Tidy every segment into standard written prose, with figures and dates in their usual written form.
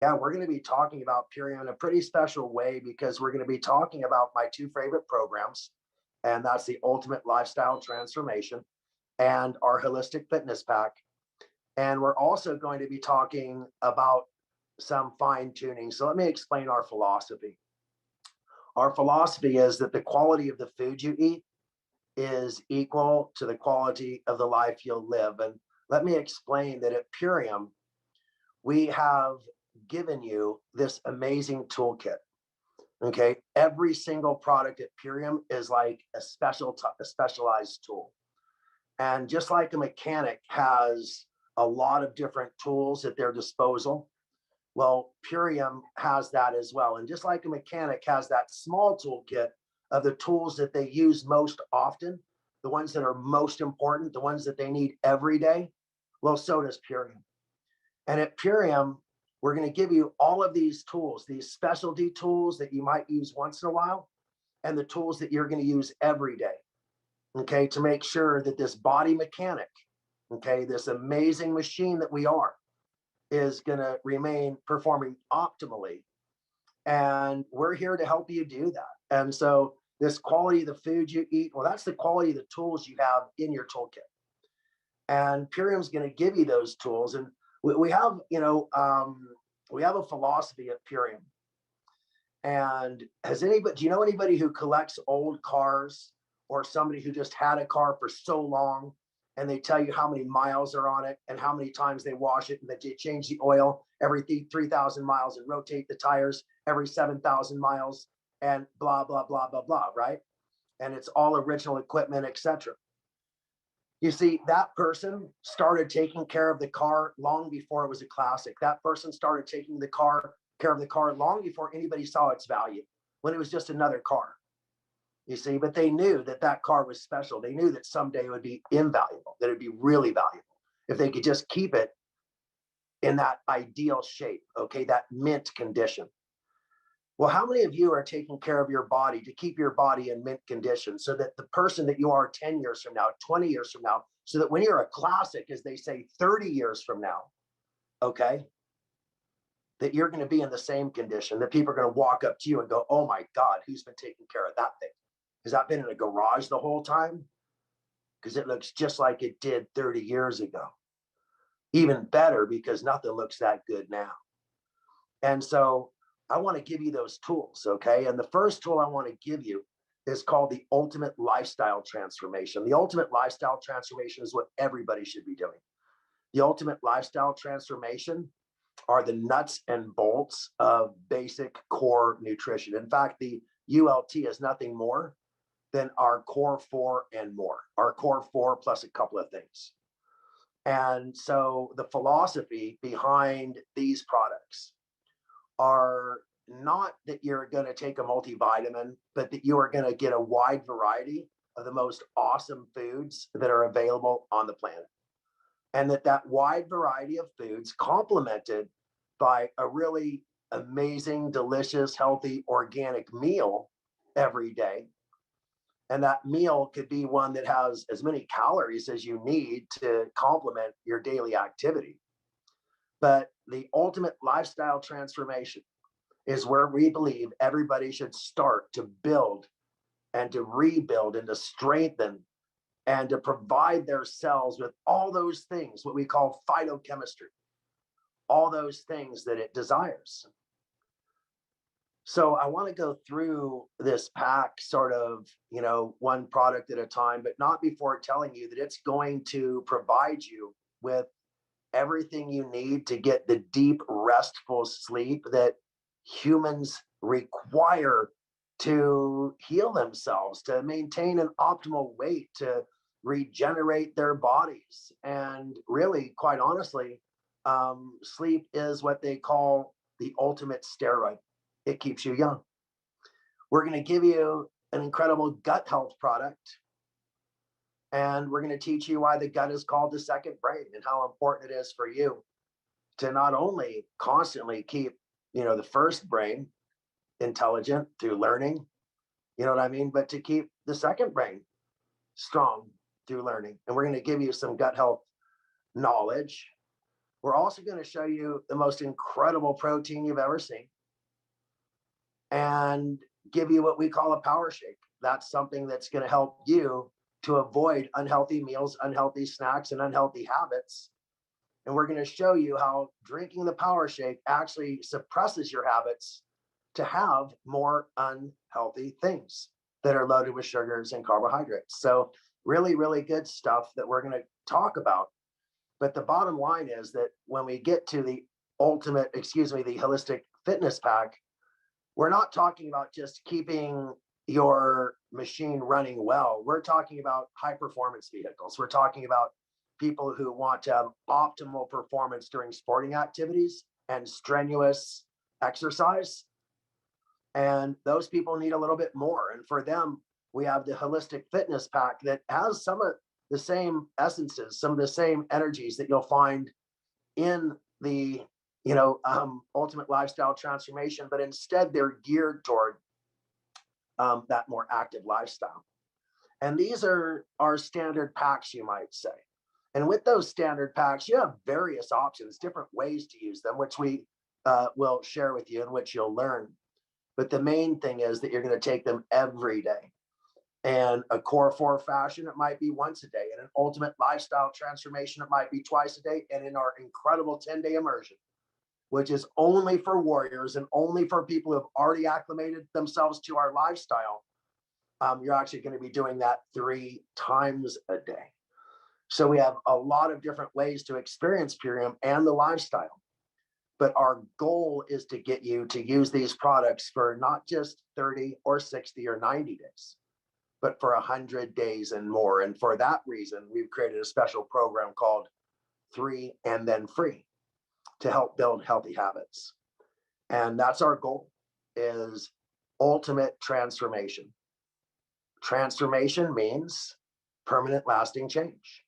Yeah, we're going to be talking about Purium in a pretty special way because we're going to be talking about my two favorite programs, and that's the Ultimate Lifestyle Transformation and our Holistic Fitness Pack. And we're also going to be talking about some fine tuning. So let me explain our philosophy. Our philosophy is that the quality of the food you eat is equal to the quality of the life you'll live. And let me explain that at Purium, we have given you this amazing toolkit. Okay. Every single product at Purium is like a specialized tool. And just like a mechanic has a lot of different tools at their disposal, well, Purium has that as well. And just like a mechanic has that small toolkit of the tools that they use most often, the ones that are most important, the ones that they need every day, well, so does Purium. And at Purium, we're going to give you all of these tools, these specialty tools that you might use once in a while, and the tools that you're going to use every day. Okay, to make sure that this body mechanic, okay, this amazing machine that we are, is going to remain performing optimally. And we're here to help you do that. And so, this quality of the food you eat, well, that's the quality of the tools you have in your toolkit. And Purium's going to give you those tools. And we have, we have a philosophy at Purium. And has anybody, do you know anybody who collects old cars or somebody who just had a car for so long and they tell you how many miles are on it and how many times they wash it and that they change the oil every 3,000 miles and rotate the tires every 7,000 miles and blah, blah, blah, blah, blah, right? And it's all original equipment, etc. You see, that person started taking care of the car long before it was a classic. That person started taking care of the car long before anybody saw its value, when it was just another car. You see, but they knew that that car was special. They knew that someday it would be invaluable, that it'd be really valuable if they could just keep it in that ideal shape, okay, that mint condition. Well, how many of you are taking care of your body to keep your body in mint condition so that the person that you are 10 years from now, 20 years from now, so that when you're a classic, as they say, 30 years from now, okay, that you're going to be in the same condition, that people are going to walk up to you and go, oh my God, who's been taking care of that thing? Has that been in a garage the whole time? Because it looks just like it did 30 years ago. Even better, because nothing looks that good now. And so I want to give you those tools, okay? And the first tool I want to give you is called the Ultimate Lifestyle Transformation. The Ultimate Lifestyle Transformation is what everybody should be doing. The Ultimate Lifestyle Transformation are the nuts and bolts of basic core nutrition. In fact, the ULT is nothing more than our core four and more, our core four plus a couple of things. And so the philosophy behind these products are not that you're going to take a multivitamin, but that you are going to get a wide variety of the most awesome foods that are available on the planet. And that wide variety of foods complemented by a really amazing, delicious, healthy, organic meal every day. And that meal could be one that has as many calories as you need to complement your daily activity. But the ultimate lifestyle transformation is where we believe everybody should start to build and to rebuild and to strengthen and to provide their cells with all those things, what we call phytochemistry, all those things that it desires. So I want to go through this pack sort of, one product at a time, but not before telling you that it's going to provide you with everything you need to get the deep, restful sleep that humans require to heal themselves, to maintain an optimal weight, to regenerate their bodies. And really, quite honestly, sleep is what they call the ultimate steroid. It keeps you young. We're going to give you an incredible gut health product. And we're going to teach you why the gut is called the second brain and how important it is for you to not only constantly keep, the first brain intelligent through learning, you know what I mean, but to keep the second brain strong through learning. And we're going to give you some gut health knowledge We're also going to show you the most incredible protein you've ever seen and give you what we call a power shake. That's something that's going to help you to avoid unhealthy meals, unhealthy snacks, and unhealthy habits. And we're going to show you how drinking the power shake actually suppresses your habits to have more unhealthy things that are loaded with sugars and carbohydrates. So really, really good stuff that we're going to talk about. But the bottom line is that when we get to the the holistic fitness pack, we're not talking about just keeping your machine running well. We're talking about high performance vehicles. We're talking about people who want to have optimal performance during sporting activities and strenuous exercise. And those people need a little bit more. And for them, we have the holistic fitness pack that has some of the same essences, some of the same energies that you'll find in the ultimate lifestyle transformation, but instead they're geared toward that more active lifestyle. And these are our standard packs, you might say. And with those standard packs, you have various options, different ways to use them, which we will share with you and which you'll learn. But the main thing is that you're going to take them every day. And a core 4 fashion, it might be once a day. And an ultimate lifestyle transformation, it might be twice a day. And in our incredible 10-day immersion, which is only for warriors and only for people who have already acclimated themselves to our lifestyle, you're actually going to be doing that 3 times a day. So we have a lot of different ways to experience Purium and the lifestyle. But our goal is to get you to use these products for not just 30 or 60 or 90 days, but for 100 days and more. And for that reason, we've created a special program called 3 and Then Free to help build healthy habits. And that's our goal, is ultimate transformation. Transformation means permanent lasting change.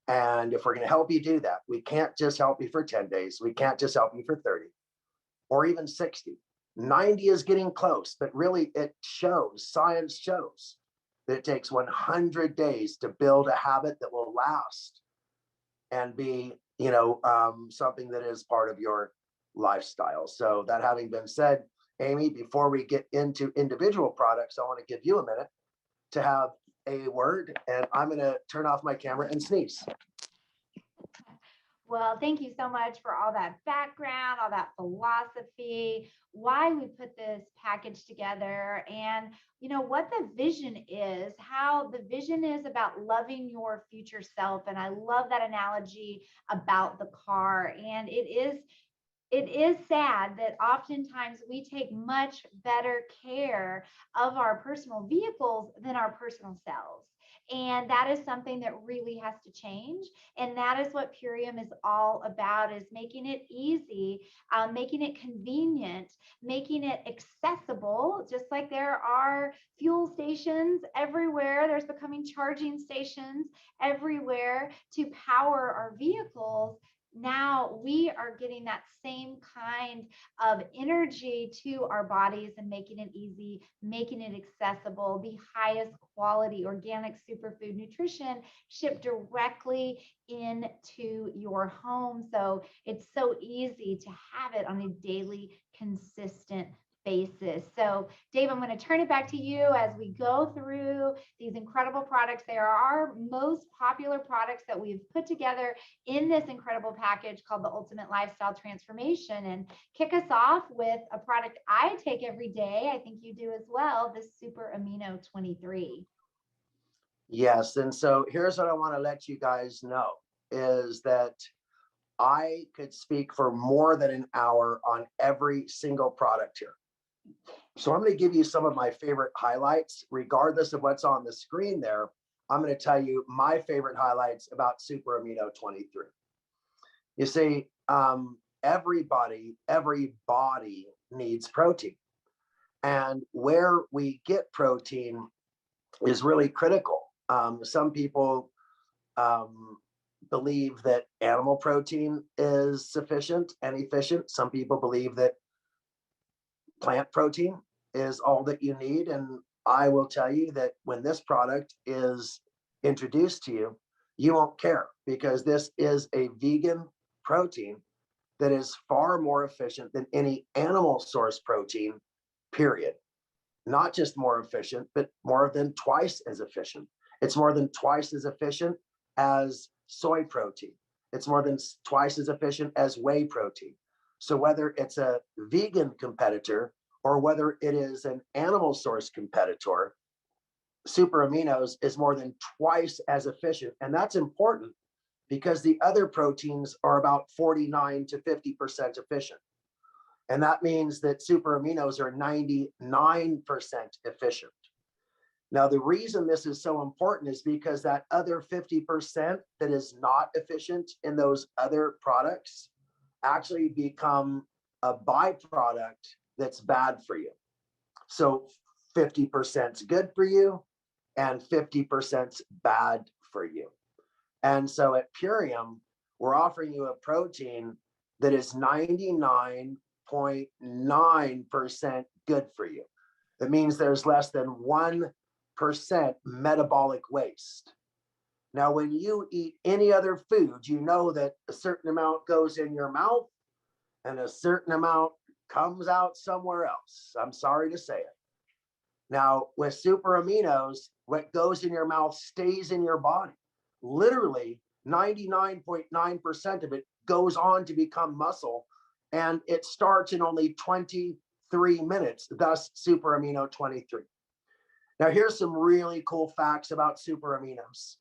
And if we're going to help you do that, we can't just help you for 10 days. We can't just help you for 30 or even 60. 90 is getting close, but really science shows that it takes 100 days to build a habit that will last and be, something that is part of your lifestyle. So that having been said, Amy, before we get into individual products, I want to give you a minute to have a word, and I'm going to turn off my camera and sneeze. Well, thank you so much for all that background, all that philosophy, why we put this package together, and what the vision is, how the vision is about loving your future self. And I love that analogy about the car. And it is sad that oftentimes we take much better care of our personal vehicles than our personal selves. And that is something that really has to change. And that is what Purium is all about, is making it easy, making it convenient, making it accessible. Just like there are fuel stations everywhere, there's becoming charging stations everywhere to power our vehicles. Now we are getting that same kind of energy to our bodies and making it easy, making it accessible, the highest quality organic superfood nutrition shipped directly into your home. So it's so easy to have it on a daily, consistent basis. So Dave, I'm going to turn it back to you as we go through these incredible products. They are our most popular products that we've put together in this incredible package called the Ultimate Lifestyle Transformation. And kick us off with a product I take every day. I think you do as well, the Super Amino 23. Yes. And so here's what I want to let you guys know is that I could speak for more than an hour on every single product here. So I'm going to give you some of my favorite highlights, regardless of what's on the screen there. I'm going to tell you my favorite highlights about Super Amino 23. You see, every body needs protein. And where we get protein is really critical. Some people believe that animal protein is sufficient and efficient. Some people believe that plant protein is all that you need. And I will tell you that when this product is introduced to you, you won't care, because this is a vegan protein that is far more efficient than any animal source protein, period. Not just more efficient, but more than twice as efficient. It's more than twice as efficient as soy protein. It's more than twice as efficient as whey protein. So whether it's a vegan competitor or whether it is an animal source competitor, super aminos is more than twice as efficient. And that's important because the other proteins are about 49 to 50% efficient. And that means that super aminos are 99% efficient. Now, the reason this is so important is because that other 50% that is not efficient in those other products actually become a byproduct that's bad for you. So 50% is good for you and 50% bad for you. And so at Purium, we're offering you a protein that is 99.9% good for you. That means there's less than 1% metabolic waste. Now, when you eat any other food, you know that a certain amount goes in your mouth and a certain amount comes out somewhere else. I'm sorry to say it. Now, with super aminos, what goes in your mouth stays in your body. Literally, 99.9% of it goes on to become muscle, and it starts in only 23 minutes, thus super amino 23. Now, here's some really cool facts about super aminos.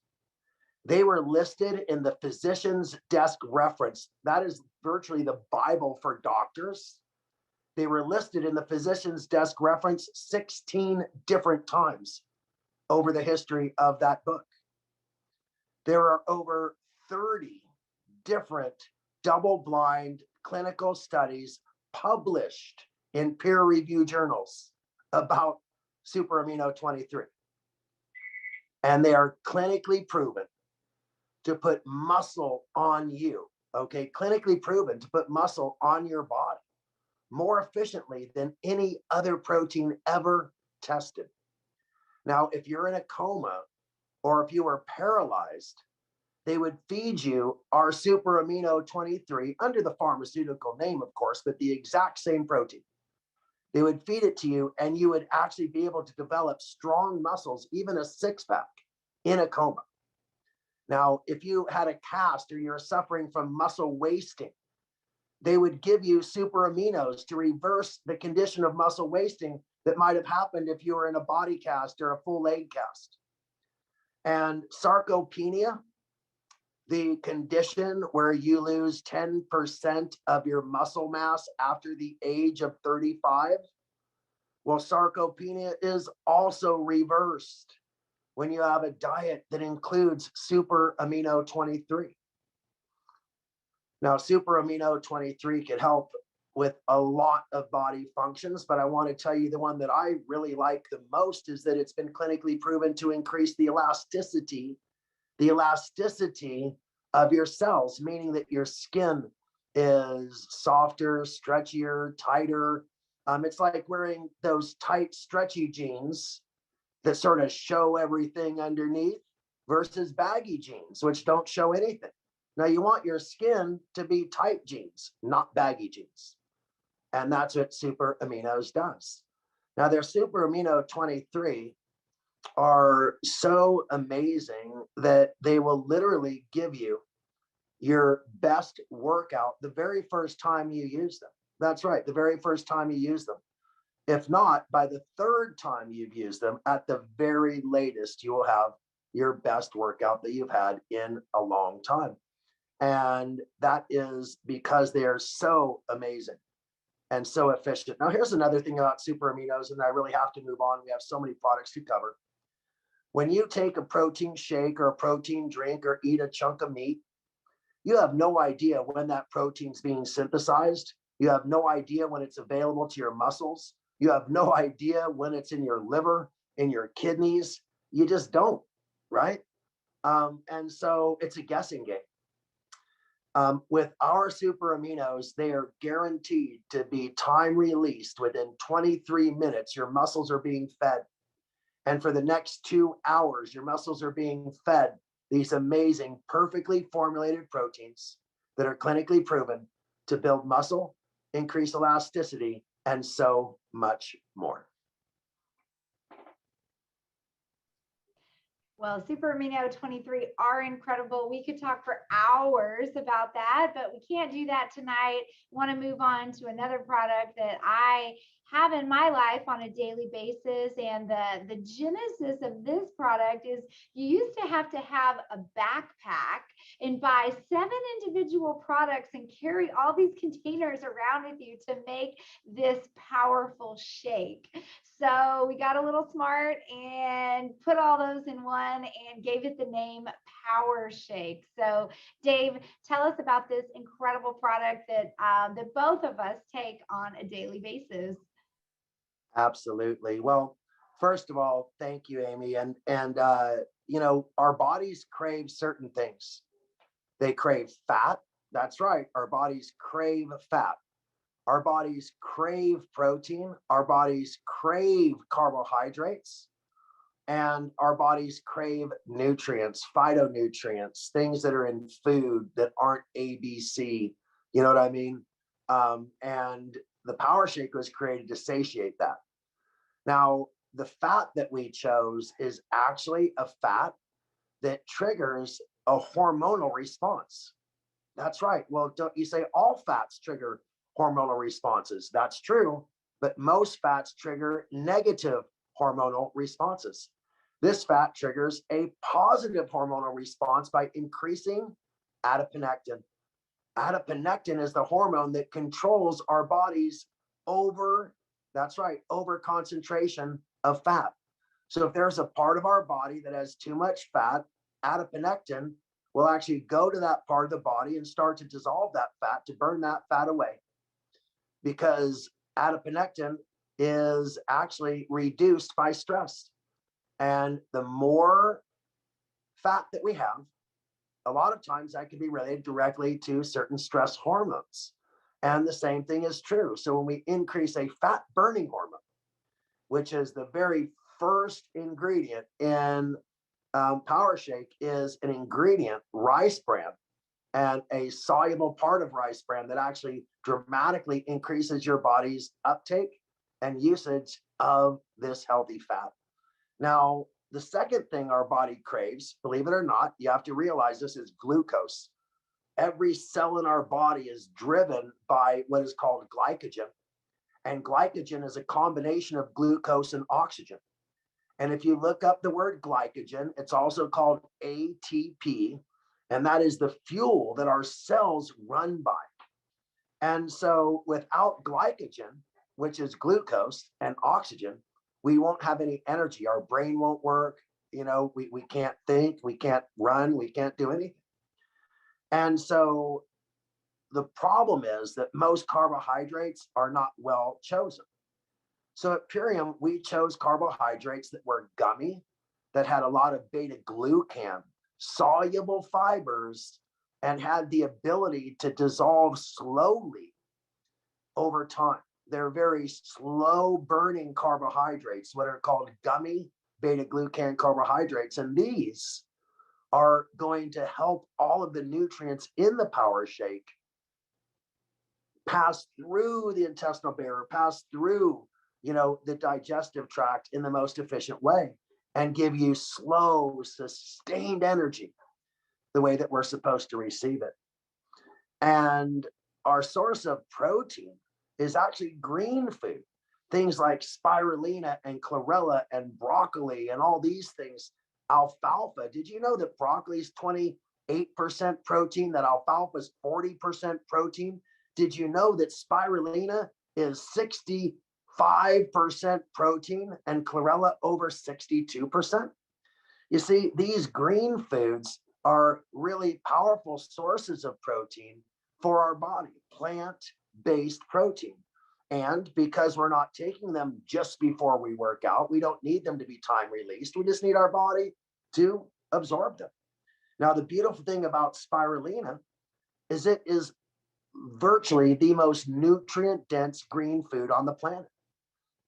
They were listed in the physician's desk reference. That is virtually the Bible for doctors. They were listed in the physician's desk reference 16 different times over the history of that book. There are over 30 different double-blind clinical studies published in peer-reviewed journals about super amino 23. And they are clinically proven to put muscle on you, okay? Clinically proven to put muscle on your body more efficiently than any other protein ever tested. Now, if you're in a coma or if you were paralyzed, they would feed you our super amino 23 under the pharmaceutical name, of course, but the exact same protein. They would feed it to you and you would actually be able to develop strong muscles, even a six-pack in a coma. Now, if you had a cast or you're suffering from muscle wasting, they would give you super aminos to reverse the condition of muscle wasting that might have happened if you were in a body cast or a full leg cast. And sarcopenia, the condition where you lose 10% of your muscle mass after the age of 35, well, sarcopenia is also reversed when you have a diet that includes super amino 23. Now, super amino 23 can help with a lot of body functions, but I want to tell you the one that I really like the most is that it's been clinically proven to increase the elasticity of your cells, meaning that your skin is softer, stretchier, tighter. It's like wearing those tight, stretchy jeans that sort of show everything underneath versus baggy jeans, which don't show anything. Now, you want your skin to be tight jeans, not baggy jeans. And that's what super aminos does. Now, their super amino 23 are so amazing that they will literally give you your best workout the very first time you use them. That's right, the very first time you use them. If not, by the third time you've used them, at the very latest, you will have your best workout that you've had in a long time. And that is because they are so amazing and so efficient. Now, here's another thing about super aminos, and I really have to move on. We have so many products to cover. When you take a protein shake or a protein drink or eat a chunk of meat, you have no idea when that protein's being synthesized. You have no idea when it's available to your muscles. You have no idea when it's in your liver, in your kidneys. You just don't, right? And so it's a guessing game. With our super aminos, they are guaranteed to be time released within 23 minutes. Your muscles are being fed. And for the next 2 hours, your muscles are being fed these amazing, perfectly formulated proteins that are clinically proven to build muscle, increase elasticity, and so much more. Well, super amino 23 are incredible. We could talk for hours about that, but we can't do that tonight. Want to move on to another product that I have in my life on a daily basis. And the genesis of this product is you used to have a backpack and buy 7 individual products and carry all these containers around with you to make this powerful shake. So we got a little smart and put all those in one and gave it the name Power Shake. So Dave, tell us about this incredible product that both of us take on a daily basis. Absolutely. Well, first of all, thank you, Amy. And our bodies crave certain things. They crave fat. That's right. Our bodies crave fat. Our bodies crave protein. Our bodies crave carbohydrates. And our bodies crave nutrients, phytonutrients, things that are in food that aren't ABC. You know what I mean? And the Power Shake was created to satiate that. Now, the fat that we chose is actually a fat that triggers a hormonal response. That's right. Well, don't you say all fats trigger hormonal responses? That's true, but most fats trigger negative hormonal responses. This fat triggers a positive hormonal response by increasing adiponectin. Adiponectin is the hormone that controls our bodies over, that's right, over concentration of fat. So if there's a part of our body that has too much fat, adiponectin will actually go to that part of the body and start to dissolve that fat to burn that fat away, because adiponectin is actually reduced by stress. And the more fat that we have, a lot of times that can be related directly to certain stress hormones. And the same thing is true. So when we increase a fat burning hormone, which is the very first ingredient in Power Shake, is an ingredient, rice bran, and a soluble part of rice bran that actually dramatically increases your body's uptake and usage of this healthy fat. Now, the second thing our body craves, believe it or not, you have to realize this, is glucose. Every cell in our body is driven by what is called glycogen. And glycogen is a combination of glucose and oxygen. And if you look up the word glycogen, it's also called ATP, and that is the fuel that our cells run by. And so without glycogen, which is glucose, and oxygen, we won't have any energy. Our brain won't work. We can't think, we can't run, we can't do anything. And so the problem is that most carbohydrates are not well chosen. So at Purium, we chose carbohydrates that were gummy, that had a lot of beta glucan, soluble fibers, and had the ability to dissolve slowly over time. They're very slow burning carbohydrates, what are called gummy beta glucan carbohydrates. And these are going to help all of the nutrients in the Power Shake pass through the intestinal barrier, pass through, the digestive tract in the most efficient way, and give you slow, sustained energy the way that we're supposed to receive it. And our source of protein is actually green food, things like spirulina and chlorella and broccoli and all these things. Alfalfa. Did you know that broccoli is 28% protein, that alfalfa is 40% protein? Did you know that spirulina is 65% protein and chlorella over 62%? You see, these green foods are really powerful sources of protein for our body, plant-based protein. And because we're not taking them just before we work out, we don't need them to be time released. We just need our body to absorb them. Now, the beautiful thing about spirulina is it is virtually the most nutrient dense green food on the planet.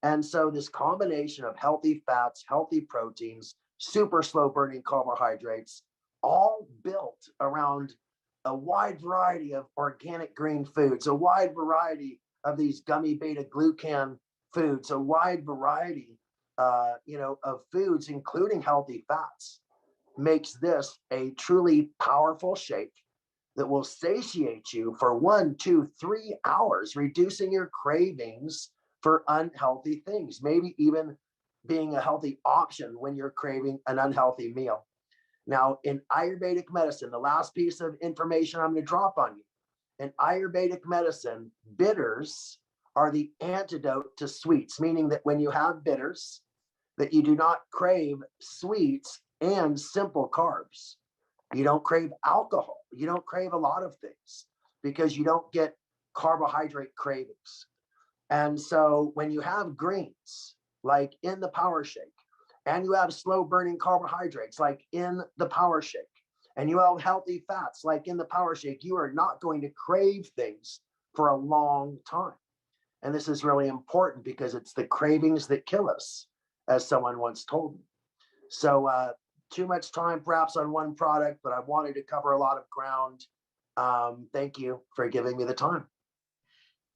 And so this combination of healthy fats, healthy proteins, super slow burning carbohydrates, all built around a wide variety of organic green foods, a wide variety of these gummy beta glucan foods, a wide variety, of foods, including healthy fats, makes this a truly powerful shake that will satiate you for 1, 2, 3 hours, reducing your cravings for unhealthy things, maybe even being a healthy option when you're craving an unhealthy meal. Now, in Ayurvedic medicine, the last piece of information I'm going to drop on you. In Ayurvedic medicine, bitters are the antidote to sweets, meaning that when you have bitters, that you do not crave sweets and simple carbs. You don't crave alcohol. You don't crave a lot of things because you don't get carbohydrate cravings. And so when you have greens, like in the power shake, and you have slow burning carbohydrates, like in the power shake, and you have healthy fats, like in the power shake, you are not going to crave things for a long time. And this is really important because it's the cravings that kill us, as someone once told me. So, too much time perhaps on one product, but I wanted to cover a lot of ground. Thank you for giving me the time.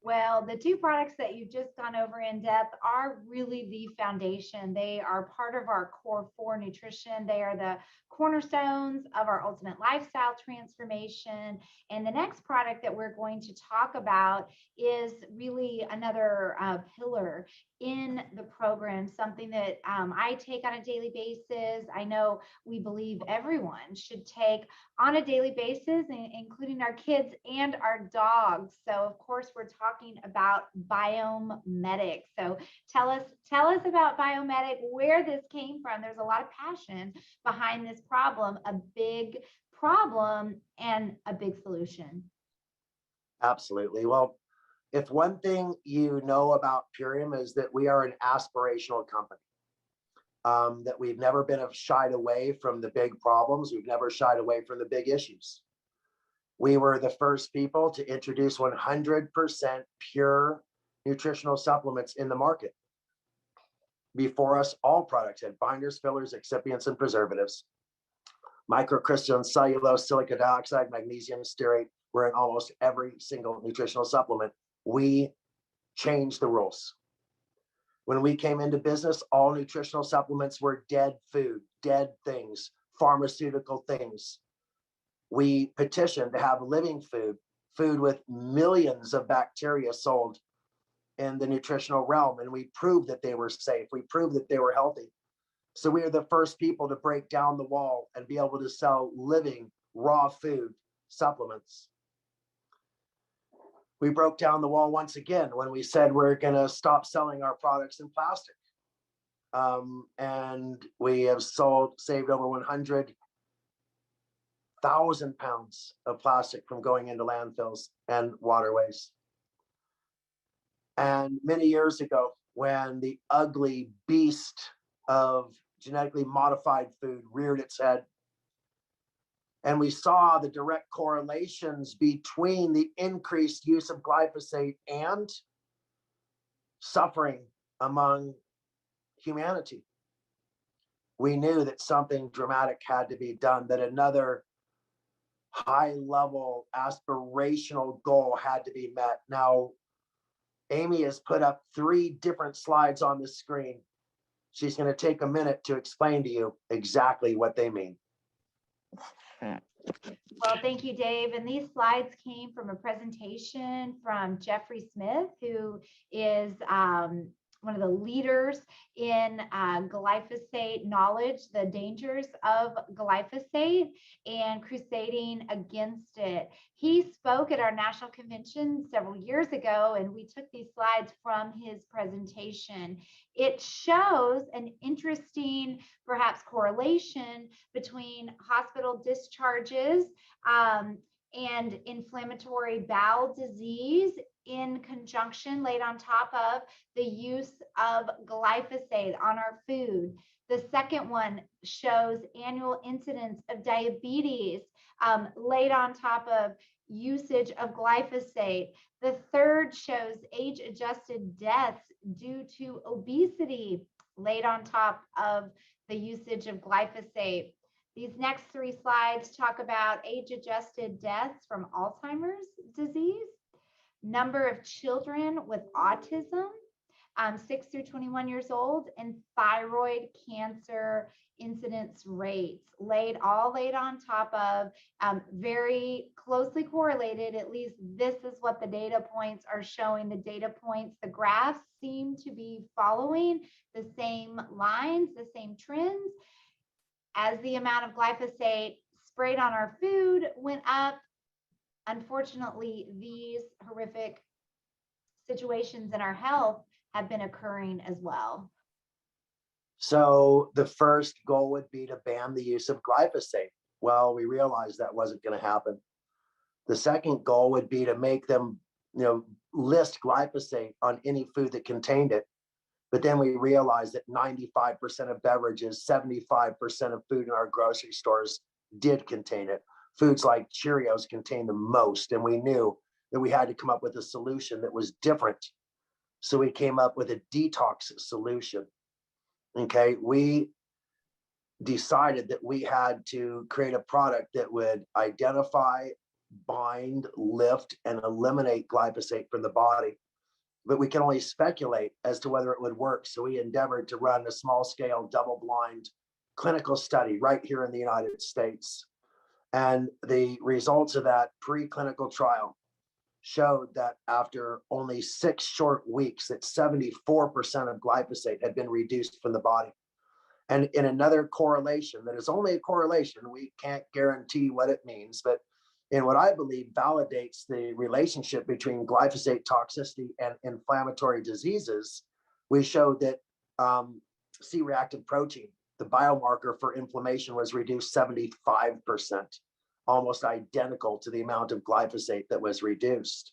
Well, the two products that you've just gone over in depth are really the foundation. They are part of our core four nutrition. They are the cornerstones of our ultimate lifestyle transformation. And the next product that we're going to talk about is really another pillar in the program, something that I take on a daily basis. I know we believe everyone should take on a daily basis, including our kids and our dogs. So of course, we're talking about Biomedic. So tell us about Biomedic, where this came from. There's a lot of passion behind this problem, a big problem and a big solution. Absolutely. Well, if one thing you know about Purium is that we are an aspirational company, that we've never been shied away from the big problems. We've never shied away from the big issues. We were the first people to introduce 100% pure nutritional supplements in the market. Before us, all products had binders, fillers, excipients, and preservatives. Microcrystalline cellulose, silica dioxide, magnesium stearate were in almost every single nutritional supplement. We changed the rules. When we came into business, all nutritional supplements were dead food, dead things, pharmaceutical things. We petitioned to have living food, food with millions of bacteria sold in the nutritional realm, and we proved that they were safe. We proved that they were healthy. So we are the first people to break down the wall and be able to sell living, raw food supplements. We broke down the wall once again when we said we're going to stop selling our products in plastic. And we have saved over 100,000 pounds of plastic from going into landfills and waterways. And many years ago, when the ugly beast of genetically modified food reared its head, and we saw the direct correlations between the increased use of glyphosate and suffering among humanity, we knew that something dramatic had to be done, that another high-level aspirational goal had to be met. Now, Amy has put up 3 different slides on the screen. She's going to take a minute to explain to you exactly what they mean. Well, thank you, Dave. And these slides came from a presentation from Jeffrey Smith, who is one of the leaders in glyphosate knowledge, the dangers of glyphosate and crusading against it. He spoke at our national convention several years ago, and we took these slides from his presentation. It shows an interesting, perhaps, correlation between hospital discharges and inflammatory bowel disease in conjunction, laid on top of the use of glyphosate on our food. The second one shows annual incidence of diabetes, laid on top of usage of glyphosate. The third shows age-adjusted deaths due to obesity, laid on top of the usage of glyphosate. These next three slides talk about age-adjusted deaths from Alzheimer's disease, number of children with autism, 6 through 21 years old, and thyroid cancer incidence rates all laid on top of very closely correlated. At least this is what the data points are showing. The data points, the graphs seem to be following the same lines, the same trends. As the amount of glyphosate sprayed on our food went up, unfortunately, these horrific situations in our health have been occurring as well. So the first goal would be to ban the use of glyphosate. Well, we realized that wasn't going to happen. The second goal would be to make them, list glyphosate on any food that contained it. But then we realized that 95% of beverages, 75% of food in our grocery stores did contain it. Foods like Cheerios contain the most, and we knew that we had to come up with a solution that was different. So we came up with a detox solution. Okay, we decided that we had to create a product that would identify, bind, lift, and eliminate glyphosate from the body. But we can only speculate as to whether it would work. So we endeavored to run a small-scale, double-blind clinical study right here in the United States. And the results of that preclinical trial showed that after only 6 short weeks, that 74% of glyphosate had been reduced from the body. And in another correlation, that is only a correlation, we can't guarantee what it means, but in what I believe validates the relationship between glyphosate toxicity and inflammatory diseases, we showed that C-reactive protein, the biomarker for inflammation, was reduced 75%, almost identical to the amount of glyphosate that was reduced.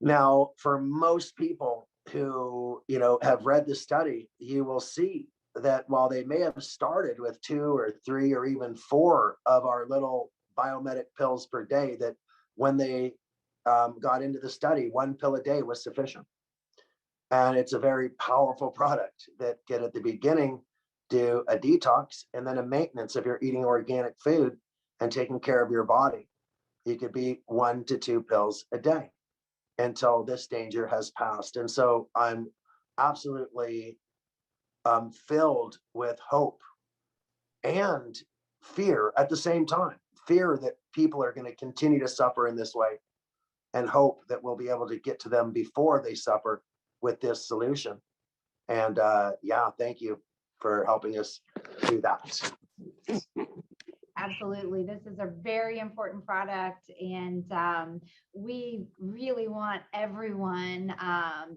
Now, for most people who have read the study, you will see that while they may have started with 2 or 3 or even 4 of our little biomedic pills per day, that when they got into the study, 1 pill a day was sufficient. And it's a very powerful product that can at the beginning do a detox and then a maintenance if you're eating organic food and taking care of your body. You could be 1 to 2 pills a day until this danger has passed. And so I'm absolutely filled with hope and fear at the same time. Fear that people are going to continue to suffer in this way, and hope that we'll be able to get to them before they suffer with this solution. And thank you for helping us do that. Absolutely. This is a very important product, and we really want everyone,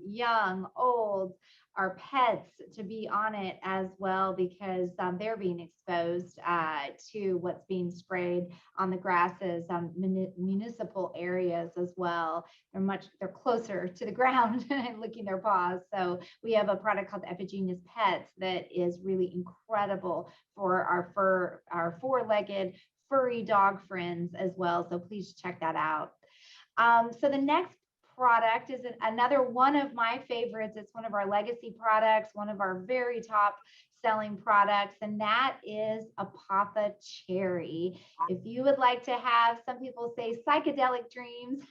young, old, our pets, to be on it as well, because they're being exposed to what's being sprayed on the grasses, municipal areas as well. They're closer to the ground and licking their paws. So we have a product called Epigenus Pets that is really incredible for our 4-legged furry dog friends as well. So please check that out. So the next product is another one of my favorites. It's one of our legacy products, one of our very top selling products, and that is Apotha Cherry. If you would like to have, some people say, psychedelic dreams,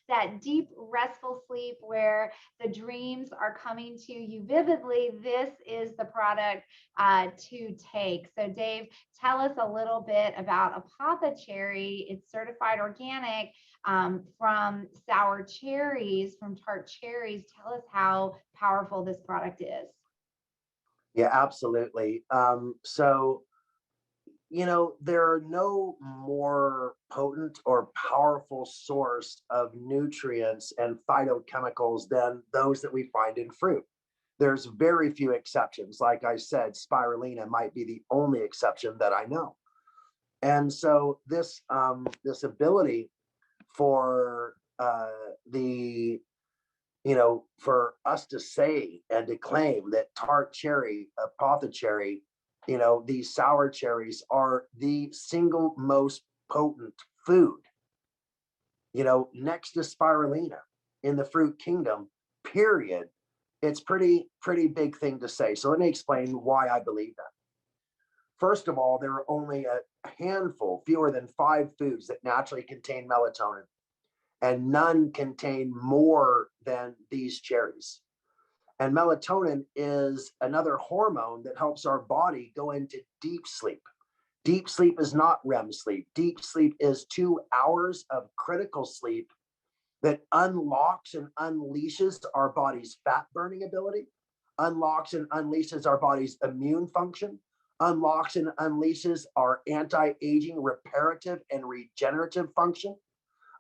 that deep, restful sleep where the dreams are coming to you vividly, this is the product to take. So Dave, tell us a little bit about Apotha Cherry. It's certified organic from sour cherries, from tart cherries. Tell us how powerful this product is. Yeah, absolutely. So, there are no more potent or powerful source of nutrients and phytochemicals than those that we find in fruit. There's very few exceptions. Like I said, spirulina might be the only exception that I know. And so this ability for for us to say and to claim that tart cherry, Apotha cherry, these sour cherries are the single most potent food, next to spirulina in the fruit kingdom, period. It's pretty big thing to say. So let me explain why I believe that. First of all, there are only a handful, fewer than 5 foods that naturally contain melatonin, and none contain more than these cherries. And melatonin is another hormone that helps our body go into deep sleep. Deep sleep is not REM sleep. Deep sleep is 2 hours of critical sleep that unlocks and unleashes our body's fat burning ability, unlocks and unleashes our body's immune function, unlocks and unleashes our anti aging, reparative, and regenerative function,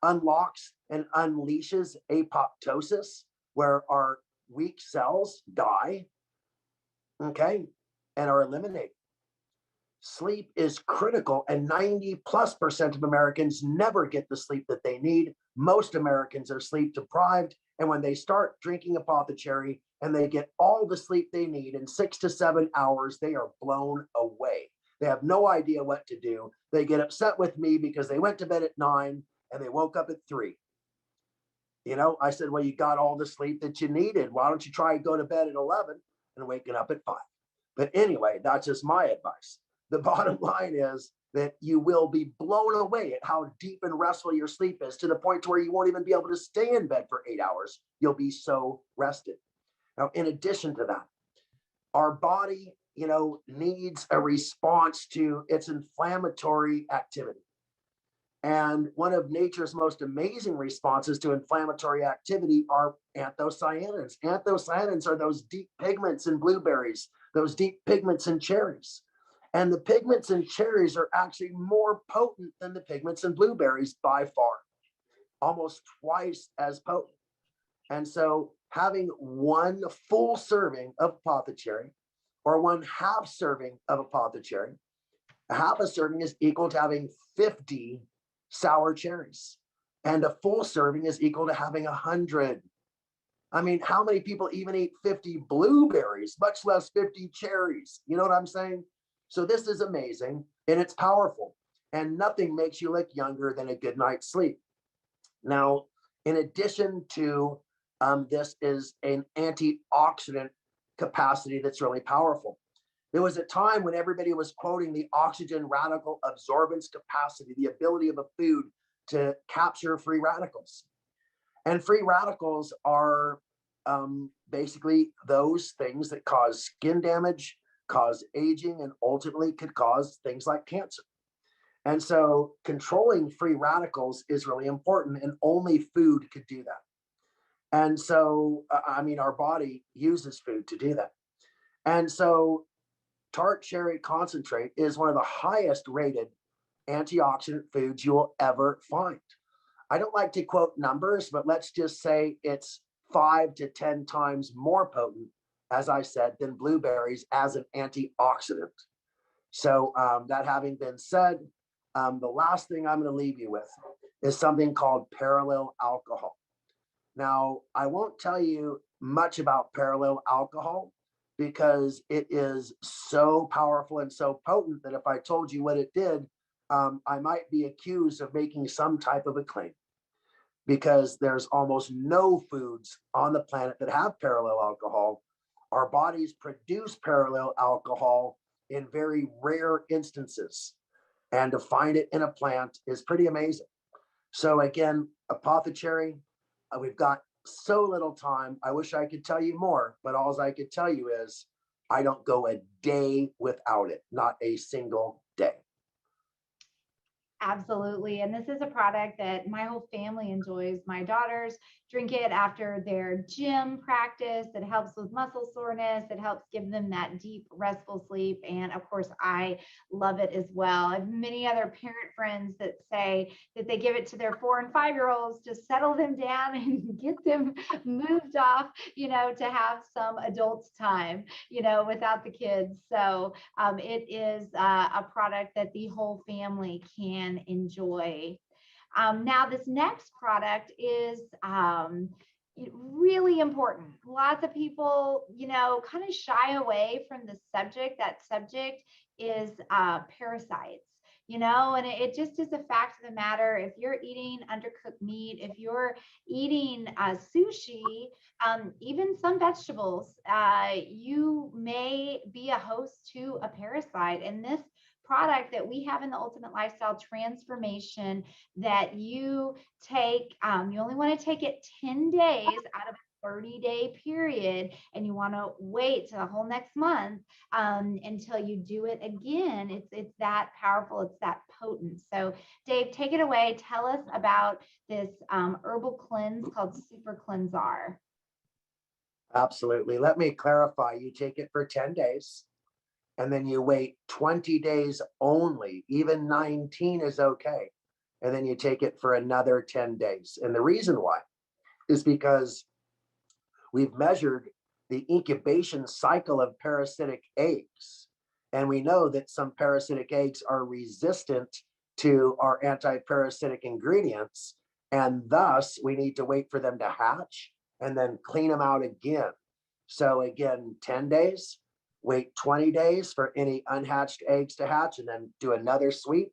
unlocks and unleashes apoptosis, where our weak cells die, okay, and are eliminated. Sleep is critical, and 90+% of Americans never get the sleep that they need. Most Americans are sleep deprived, and when they start drinking apothecary and they get all the sleep they need in 6 to 7 hours, they are blown away. They have no idea what to do. They get upset with me because they went to bed at 9 and they woke up at 3. I said, well, you got all the sleep that you needed. Why don't you try go to bed at 11 and waking up at 5? But anyway, that's just my advice. The bottom line is that you will be blown away at how deep and restful your sleep is, to the point to where you won't even be able to stay in bed for 8 hours. You'll be so rested. Now, in addition to that, our body, needs a response to its inflammatory activity. And one of nature's most amazing responses to inflammatory activity are anthocyanins. Anthocyanins are those deep pigments in blueberries, those deep pigments in cherries. And the pigments in cherries are actually more potent than the pigments in blueberries by far, almost twice as potent. And so having one full serving of apothecary or one half serving of apothecary, a half a serving is equal to having 50 sour cherries, and a full serving is equal to having 100. I mean, how many people even eat 50 blueberries, much less 50 cherries? You know what I'm saying? So this is amazing, and it's powerful, and nothing makes you look younger than a good night's sleep. Now, in addition to this is an antioxidant capacity that's really powerful. There was a time when everybody was quoting the oxygen radical absorbance capacity, the ability of a food to capture free radicals. And free radicals are basically those things that cause skin damage, cause aging, and ultimately could cause things like cancer. And so controlling free radicals is really important, and only food could do that. And so, our body uses food to do that. And so tart cherry concentrate is one of the highest rated antioxidant foods you will ever find. I don't like to quote numbers, but let's just say it's 5 to 10 times more potent, as I said, than blueberries as an antioxidant. So that having been said, the last thing I'm going to leave you with is something called parallel alcohol. Now, I won't tell you much about parallel alcohol because it is so powerful and so potent that if I told you what it did, I might be accused of making some type of a claim, because there's almost no foods on the planet that have parallel alcohol. Our bodies produce parallel alcohol in very rare instances, and to find it in a plant is pretty amazing. So again, apothecary, we've got so little time. I wish I could tell you more, but all I could tell you is I don't go a day without it, not a single day. Absolutely. And this is a product that my whole family enjoys. My daughters drink it after their gym practice. It helps with muscle soreness. It helps give them that deep, restful sleep. And of course, I love it as well. I have many other parent friends that say that they give it to their 4 and 5-year-olds to settle them down and get them moved off, to have some adult time, without the kids. So it is a product that the whole family can enjoy. Now, this next product is really important. Lots of people, kind of shy away from the subject. That subject is parasites. and it just is a fact of the matter. If you're eating undercooked meat, if you're eating sushi, even some vegetables, you may be a host to a parasite. And this product that we have in the Ultimate Lifestyle Transformation that you take, you only want to take it 10 days out of a 30-day period, and you want to wait to the whole next month until you do it again. It's that powerful. It's that potent. So Dave, take it away. Tell us about this herbal cleanse called Super Cleansar. Absolutely. Let me clarify. You take it for 10 days and then you wait 20 days only. Even 19 is okay. And then you take it for another 10 days. And the reason why is because we've measured the incubation cycle of parasitic eggs. And we know that some parasitic eggs are resistant to our anti-parasitic ingredients. And thus, we need to wait for them to hatch and then clean them out again. So again, 10 days, wait 20 days for any unhatched eggs to hatch, and then do another sweep,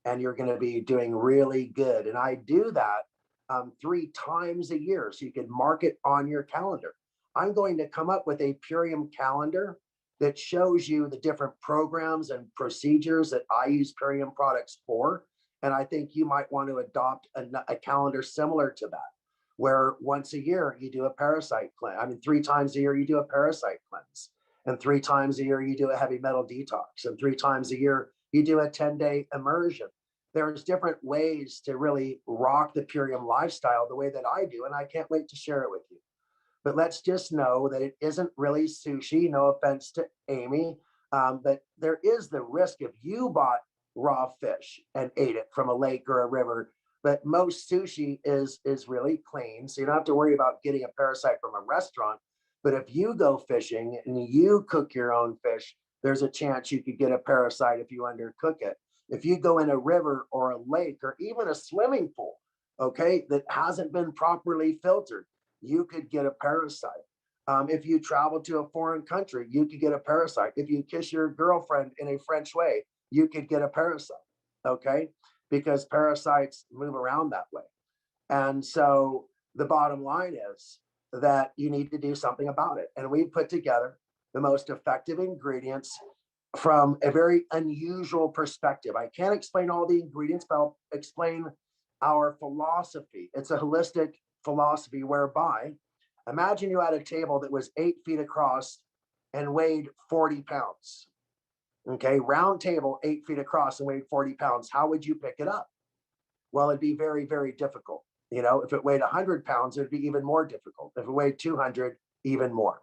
and you're going to be doing really good. And I do that 3 times a year, so you can mark it on your calendar. I'm going to come up with a Purium calendar that shows you the different programs and procedures that I use Purium products for. And I think you might want to adopt a calendar similar to that, where once a year you do a parasite cleanse. I mean, 3 times a year you do a parasite cleanse, and 3 times a year you do a heavy metal detox, and 3 times a year you do a 10-day immersion. There's different ways to really rock the Purium lifestyle the way that I do, and I can't wait to share it with you. But let's just know that it isn't really sushi. No offense to Amy, but there is the risk if you bought raw fish and ate it from a lake or a river. But most sushi is really clean, so you don't have to worry about getting a parasite from a restaurant. But if you go fishing and you cook your own fish, there's a chance you could get a parasite if you undercook it. If you go in a river or a lake or even a swimming pool, okay, that hasn't been properly filtered, you could get a parasite. If you travel to a foreign country, you could get a parasite. If you kiss your girlfriend in a French way, you could get a parasite, okay? Because parasites move around that way. And so the bottom line is that you need to do something about it. And we put together the most effective ingredients from a very unusual perspective. I can't explain all the ingredients, but I'll explain our philosophy. It's a holistic philosophy whereby, imagine you had a table that was 8 feet across and weighed 40 pounds. Okay, round table, 8 feet across and weighed 40 pounds. How would you pick it up? Well, it'd be very, very difficult. If it weighed 100 pounds, it'd be even more difficult. If it weighed 200, even more.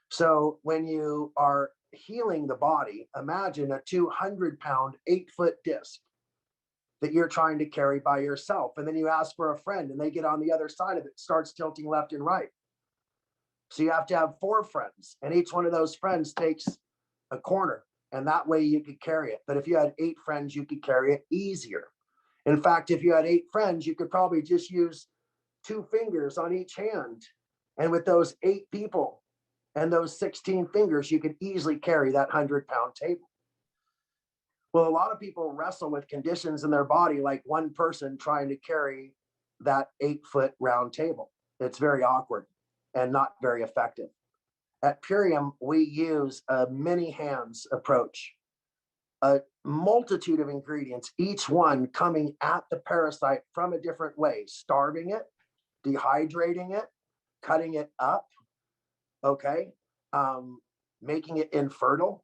So when you are healing the body, imagine a 200-pound, 8-foot disc that you're trying to carry by yourself. And then you ask for a friend and they get on the other side of it, starts tilting left and right. So you have to have 4 friends, and each one of those friends takes a corner, and that way you could carry it. But if you had 8 friends, you could carry it easier. In fact, if you had 8 friends, you could probably just use 2 fingers on each hand. And with those 8 people and those 16 fingers, you could easily carry that 100-pound table. Well, a lot of people wrestle with conditions in their body, like one person trying to carry that 8-foot round table. It's very awkward and not very effective. At Purium, we use a many hands approach, a multitude of ingredients, each one coming at the parasite from a different way, starving it, dehydrating it, cutting it up, okay, making it infertile.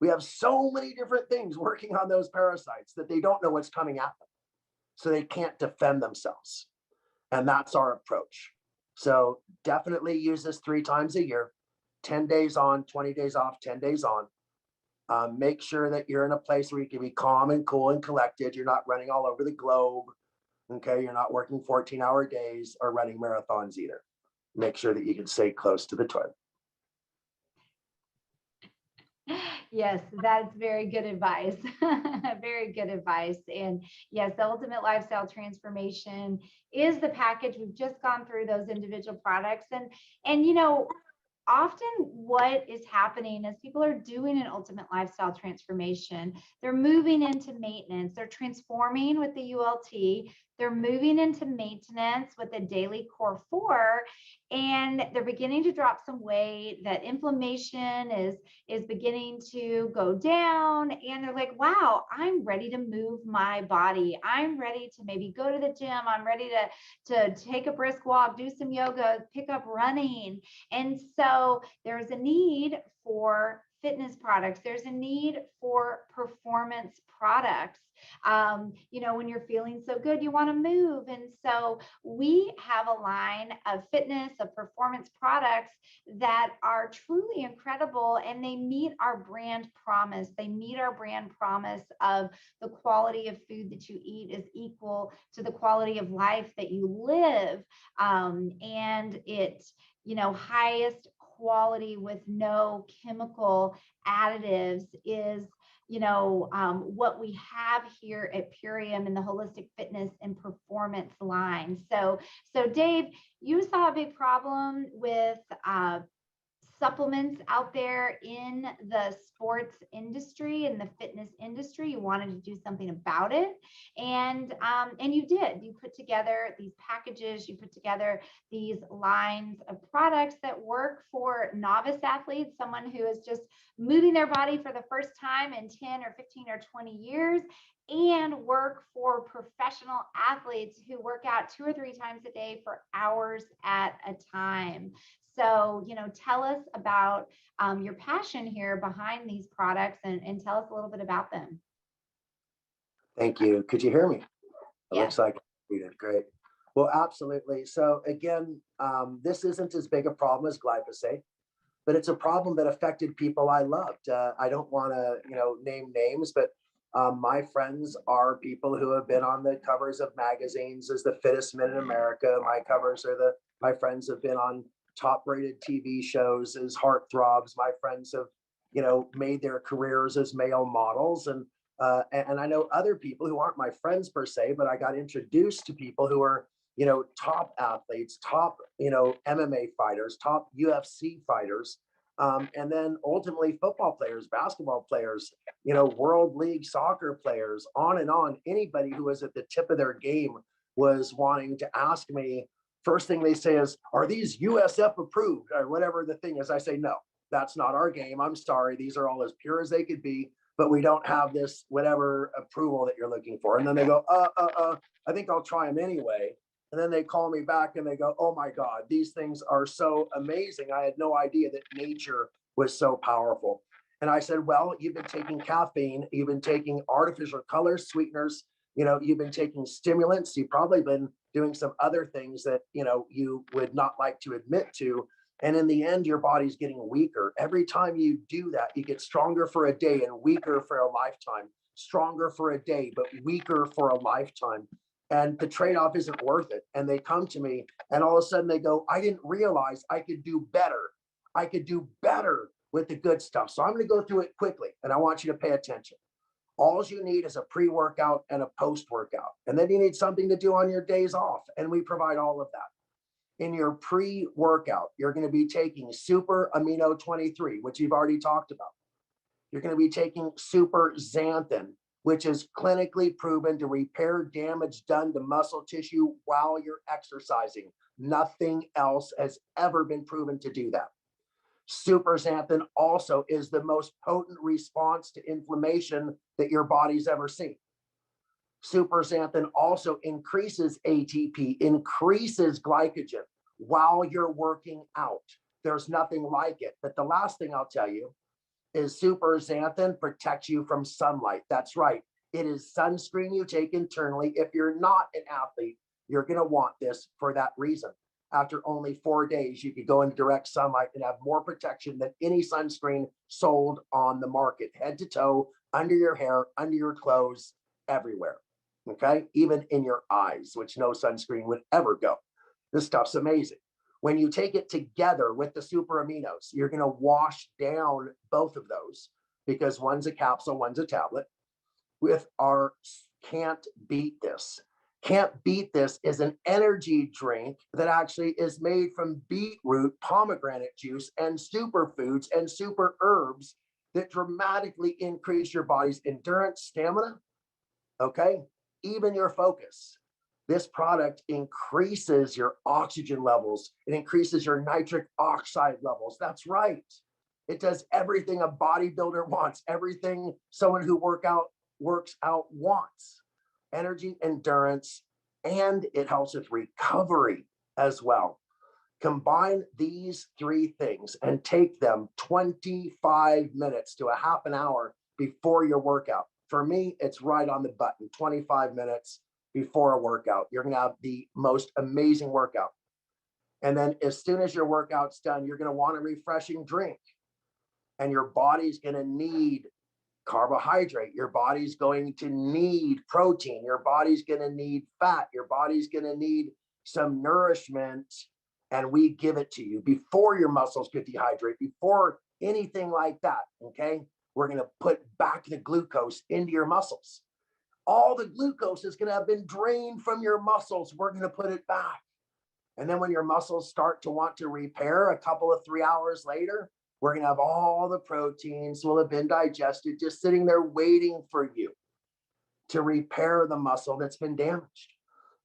We have so many different things working on those parasites that they don't know what's coming at them. So they can't defend themselves. And that's our approach. So definitely use this 3 times a year, 10 days on, 20 days off, 10 days on. Make sure that you're in a place where you can be calm and cool and collected. You're not running all over the globe. Okay. You're not working 14-hour days or running marathons either. Make sure that you can stay close to the toilet. Yes, that's very good advice. Very good advice. And yes, the Ultimate Lifestyle Transformation is the package. We've just gone through those individual products, and often what is happening is people are doing an ultimate lifestyle transformation. They're moving into maintenance. They're transforming with the ULT. They're moving into maintenance with the daily core four, and they're beginning to drop some weight. That inflammation is beginning to go down, and they're like, wow, I'm ready to move my body. I'm ready to maybe go to the gym. I'm ready to take a brisk walk, do some yoga, pick up running. And so there's a need for fitness products. There's a need for performance products. When you're feeling so good, you want to move. And so we have a line of fitness, of performance products that are truly incredible, and they meet our brand promise. They meet our brand promise of the quality of food that you eat is equal to the quality of life that you live. And it, highest quality with no chemical additives is what we have here at Purium in the holistic fitness and performance line. So Dave, you saw a big problem with supplements out there in the sports industry and the fitness industry. You wanted to do something about it, and you did. You put together these packages. You put together these lines of products that work for novice athletes, someone who is just moving their body for the first time in 10 or 15 or 20 years, and work for professional athletes who work out 2 or 3 times a day for hours at a time. So, tell us about your passion here behind these products, and tell us a little bit about them. Thank you. Could you hear me? It Yes. looks like you did. Great. Well, absolutely. So again, this isn't as big a problem as glyphosate, but it's a problem that affected people I loved. I don't want to, name names, but my friends are people who have been on the covers of magazines as the fittest men in America. My friends have been on top rated TV shows as heartthrobs. My friends have, made their careers as male models. And I know other people who aren't my friends per se, but I got introduced to people who are, top athletes, top, MMA fighters, top UFC fighters. And then ultimately football players, basketball players, world league soccer players, on and on. Anybody who was at the tip of their game was wanting to ask me. First thing they say is, are these USF approved or whatever the thing is? I say, no, that's not our game. I'm sorry. These are all as pure as they could be, but we don't have this whatever approval that you're looking for. And then they go, I think I'll try them anyway. And then they call me back and they go, oh my God, these things are so amazing. I had no idea that nature was so powerful. And I said, well, you've been taking caffeine, you've been taking artificial colors, sweeteners, you've been taking stimulants, you've probably been doing some other things that, you would not like to admit to. And in the end, your body's getting weaker. Every time you do that, you get stronger for a day and weaker for a lifetime. Stronger for a day, but weaker for a lifetime. And the trade-off isn't worth it. And they come to me and all of a sudden they go, I didn't realize I could do better. I could do better with the good stuff. So I'm going to go through it quickly and I want you to pay attention. All you need is a pre-workout and a post-workout. And then you need something to do on your days off. And we provide all of that. In your pre-workout, you're going to be taking super amino 23, which you've already talked about. You're going to be taking super xanthan, which is clinically proven to repair damage done to muscle tissue while you're exercising. Nothing else has ever been proven to do that. Super xanthan also is the most potent response to inflammation that your body's ever seen. Super xanthan also increases ATP, increases glycogen while you're working out. There's nothing like it. But the last thing I'll tell you is super xanthan protects you from sunlight. That's right. It is sunscreen you take internally. If you're not an athlete, you're going to want this for that reason. After only 4 days, you could go in direct sunlight and have more protection than any sunscreen sold on the market, head to toe, under your hair, under your clothes, everywhere. Okay, even in your eyes, which no sunscreen would ever go. This stuff's amazing. When you take it together with the super aminos, you're going to wash down both of those because one's a capsule, one's a tablet. With our can't beat this. Can't beat this is an energy drink that actually is made from beetroot, pomegranate juice, and superfoods and super herbs that dramatically increase your body's endurance, stamina, okay, even your focus. This product increases your oxygen levels. It increases your nitric oxide levels. That's right. It does everything a bodybuilder wants, everything someone who works out wants. Energy, endurance, and it helps with recovery as well. Combine these three things and take them 25 minutes to a half an hour before your workout. For me, it's right on the button, 25 minutes before a workout. You're going to have the most amazing workout. And then as soon as your workout's done, you're going to want a refreshing drink. And your body's going to need carbohydrate. Your body's going to need protein. Your body's going to need fat. Your body's going to need some nourishment. And we give it to you before your muscles get dehydrated, before anything like that. Okay. We're going to put back the glucose into your muscles. All the glucose is going to have been drained from your muscles. We're going to put it back. And then when your muscles start to want to repair a couple of 3 hours later, we're going to have all the proteins will have been digested, just sitting there waiting for you to repair the muscle that's been damaged.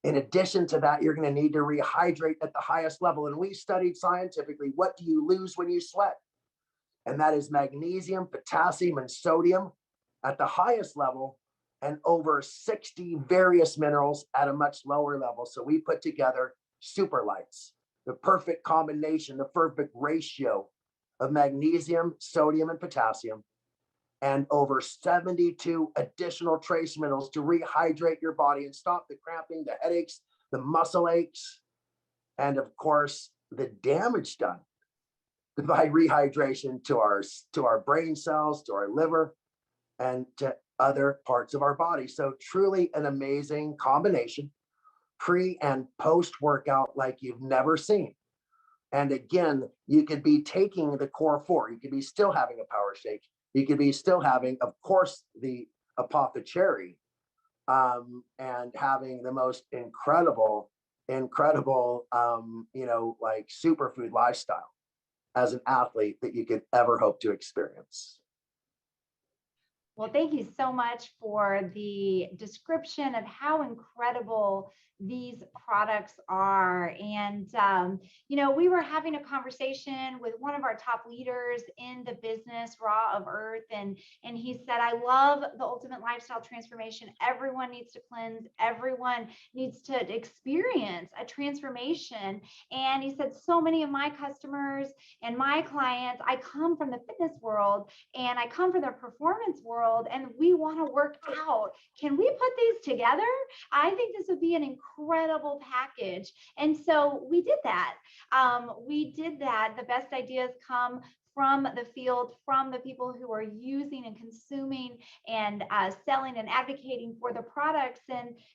In addition to that, you're going to need to rehydrate at the highest level. And we studied scientifically, what do you lose when you sweat? And that is magnesium, potassium, and sodium at the highest level, and over 60 various minerals at a much lower level. So we put together super lights, the perfect combination, the perfect ratio of magnesium, sodium, and potassium, and over 72 additional trace minerals to rehydrate your body and stop the cramping, the headaches, the muscle aches, and of course, the damage done by rehydration to our brain cells, to our liver, and to other parts of our body. So truly an amazing combination, pre and post workout like you've never seen. And again, you could be taking the core four. You could be still having a power shake. You could be still having, of course, the apothecary, and having the most incredible, like superfood lifestyle as an athlete that you could ever hope to experience. Well, thank you so much for the description of how incredible these products are. And, we were having a conversation with one of our top leaders in the business, Raw of Earth. And he said, I love the ultimate lifestyle transformation. Everyone needs to cleanse. Everyone needs to experience a transformation. And he said, so many of my customers and my clients, I come from the fitness world and I come from the performance world, and we want to work out. Can we put these together? I think this would be an incredible package. And so we did that. The best ideas come from the field, from the people who are using and consuming and selling and advocating for the products.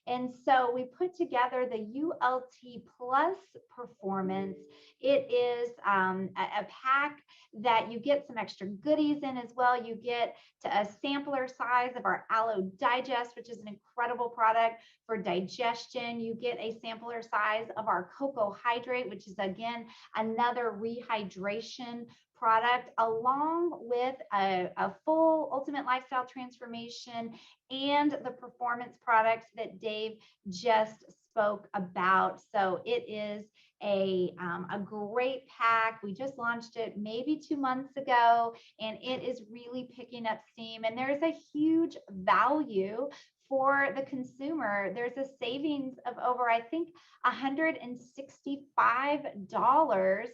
And so we put together the ULT Plus Performance. It is a pack that you get some extra goodies in as well. You get to a sampler size of our Aloe Digest, which is an incredible product for digestion. You get a sampler size of our Cocoa Hydrate, which is again another rehydration product, along with a full ultimate lifestyle transformation and the performance products that Dave just spoke about. So it is a great pack. We just launched it maybe 2 months ago, and it is really picking up steam. And there's a huge value for the consumer. There's a savings of over, I think, $165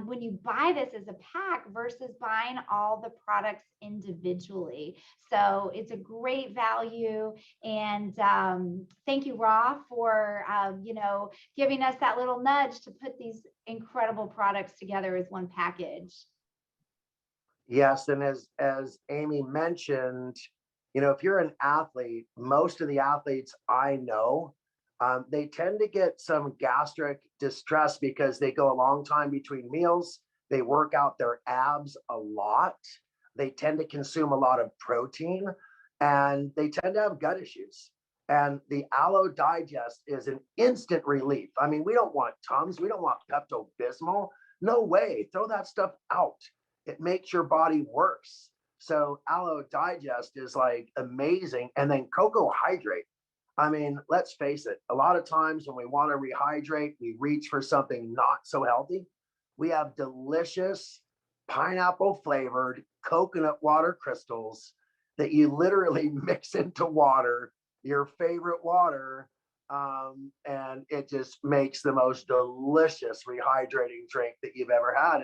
when you buy this as a pack versus buying all the products individually. So it's a great value. And thank you, Raw, for giving us that little nudge to put these incredible products together as one package. Yes, and as Amy mentioned, if you're an athlete, most of the athletes I know, they tend to get some gastric distress because they go a long time between meals. They work out their abs a lot. They tend to consume a lot of protein, and they tend to have gut issues. And the Aloe Digest is an instant relief. I mean, we don't want Tums, we don't want Pepto Bismol. No way, throw that stuff out. It makes your body worse. So Aloe Digest is like amazing. And then Cocoa Hydrate. I mean, let's face it, a lot of times when we want to rehydrate, we reach for something not so healthy. We have delicious pineapple flavored coconut water crystals that you literally mix into water, your favorite water, and it just makes the most delicious rehydrating drink that you've ever had.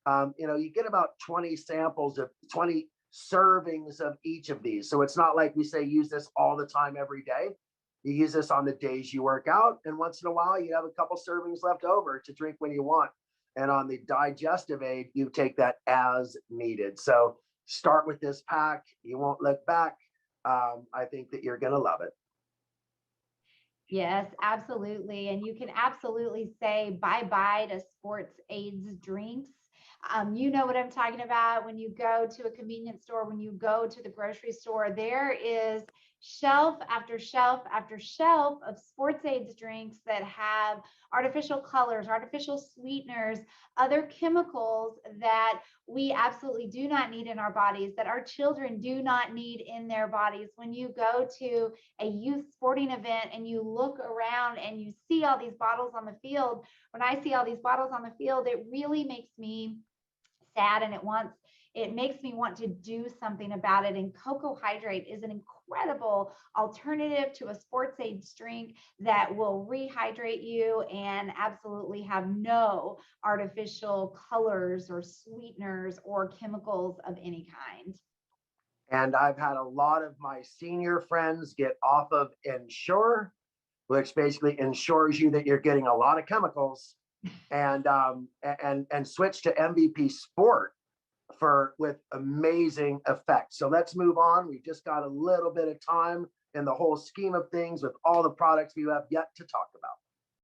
And you get about 20 samples of 20 servings of each of these. So it's not like we say use this all the time every day. You use this on the days you work out, and once in a while you have a couple servings left over to drink when you want. And on the digestive aid, you take that as needed. So start with this pack. You won't look back. I think that you're going to love it. Yes, absolutely. And you can absolutely say bye bye to sports aids drinks. You know what I'm talking about. When you go to a convenience store, when you go to the grocery store, there is shelf after shelf after shelf of sports aids drinks that have artificial colors, artificial sweeteners, other chemicals that we absolutely do not need in our bodies, that our children do not need in their bodies. When you go to a youth sporting event and you look around and you see all these bottles on the field, when I see all these bottles on the field, it really makes me sad, and it makes me want to do something about it. And Cocoa Hydrate is an incredible alternative to a sports aid drink that will rehydrate you and absolutely have no artificial colors or sweeteners or chemicals of any kind. And I've had a lot of my senior friends get off of Ensure, which basically ensures you that you're getting a lot of chemicals, and switch to MVP Sport for with amazing effects. So let's move on. We've just got a little bit of time in the whole scheme of things with all the products we have yet to talk about.